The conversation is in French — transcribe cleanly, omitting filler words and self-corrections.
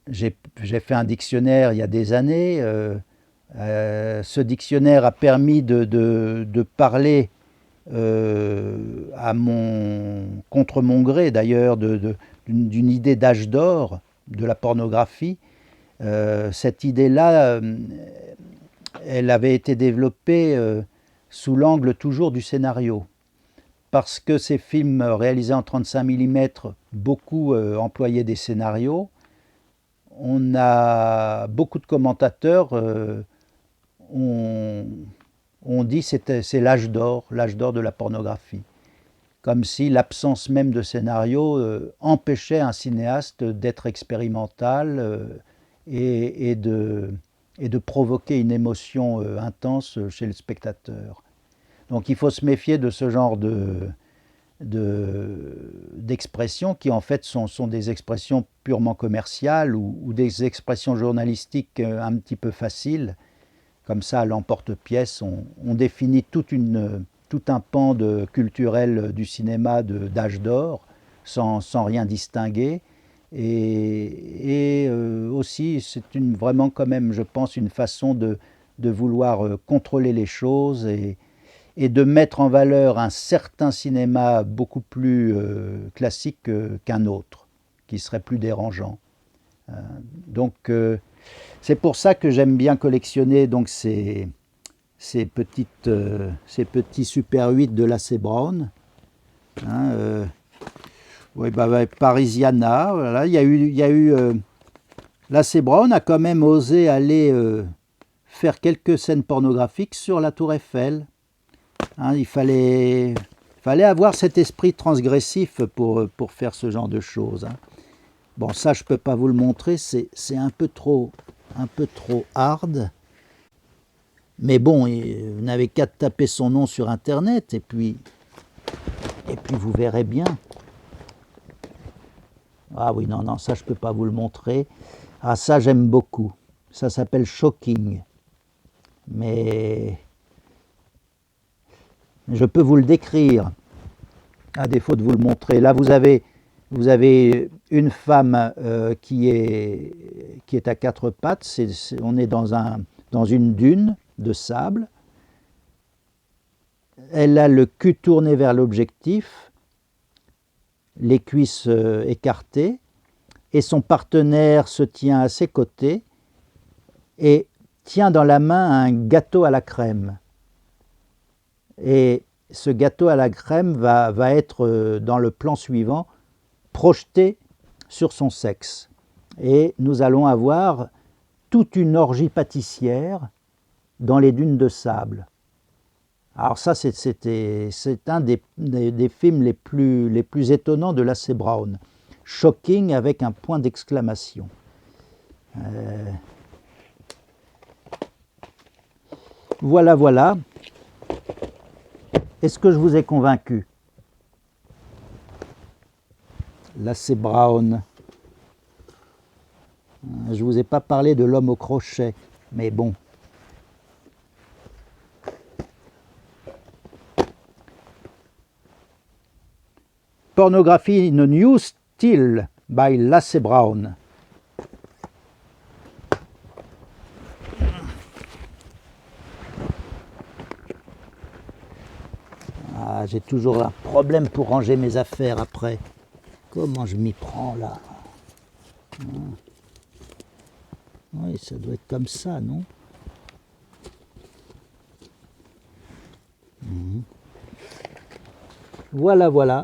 j'ai fait un dictionnaire il y a des années. Ce dictionnaire a permis de parler contre mon gré d'ailleurs, d'une idée d'âge d'or de la pornographie. Cette idée-là, elle avait été développée sous l'angle toujours du scénario. Parce que ces films réalisés en 35 mm, beaucoup employaient des scénarios. On a beaucoup de commentateurs ont, ont dit que c'est l'âge d'or de la pornographie. Comme si l'absence même de scénario empêchait un cinéaste d'être expérimental et de provoquer une émotion intense chez le spectateur. Donc il faut se méfier de ce genre d'expressions qui en fait sont des expressions purement commerciales ou des expressions journalistiques un petit peu faciles. Comme ça, à l'emporte-pièce, on définit tout un pan culturel du cinéma d'âge d'or sans rien distinguer. Et aussi, c'est vraiment quand même, je pense, une façon de vouloir contrôler les choses et de mettre en valeur un certain cinéma beaucoup plus classique qu'un autre, qui serait plus dérangeant. Donc, c'est pour ça que j'aime bien collectionner donc ces petits Super 8 de Lasse Brown. Hein, ouais, Parisiana, voilà. Il y a eu Lasse Brown a quand même osé aller faire quelques scènes pornographiques sur la Tour Eiffel. Hein, il fallait avoir cet esprit transgressif pour faire ce genre de choses. Hein. Bon, ça, je ne peux pas vous le montrer, c'est un peu trop hard. Mais bon, vous n'avez qu'à taper son nom sur Internet et puis vous verrez bien. Ah oui, non, ça, je ne peux pas vous le montrer. Ah, ça, j'aime beaucoup. Ça s'appelle Shocking. Mais je peux vous le décrire, à défaut de vous le montrer. Là, vous avez une femme qui est à quatre pattes. On est dans une dune de sable. Elle a le cul tourné vers l'objectif, les cuisses écartées, et son partenaire se tient à ses côtés et tient dans la main un gâteau à la crème. Et ce gâteau à la crème va être, dans le plan suivant, projeté sur son sexe. Et nous allons avoir toute une orgie pâtissière dans les dunes de sable. Alors ça, c'est un des films les plus étonnants de Lasse Brown. Shocking avec un point d'exclamation. Voilà. Est-ce que je vous ai convaincu? Lasse Brown. Je ne vous ai pas parlé de l'homme au crochet, mais bon. Pornography in a New Style by Lasse Brown. Ah, j'ai toujours un problème pour ranger mes affaires après. Comment je m'y prends là? Oui, ça doit être comme ça, non? Voilà.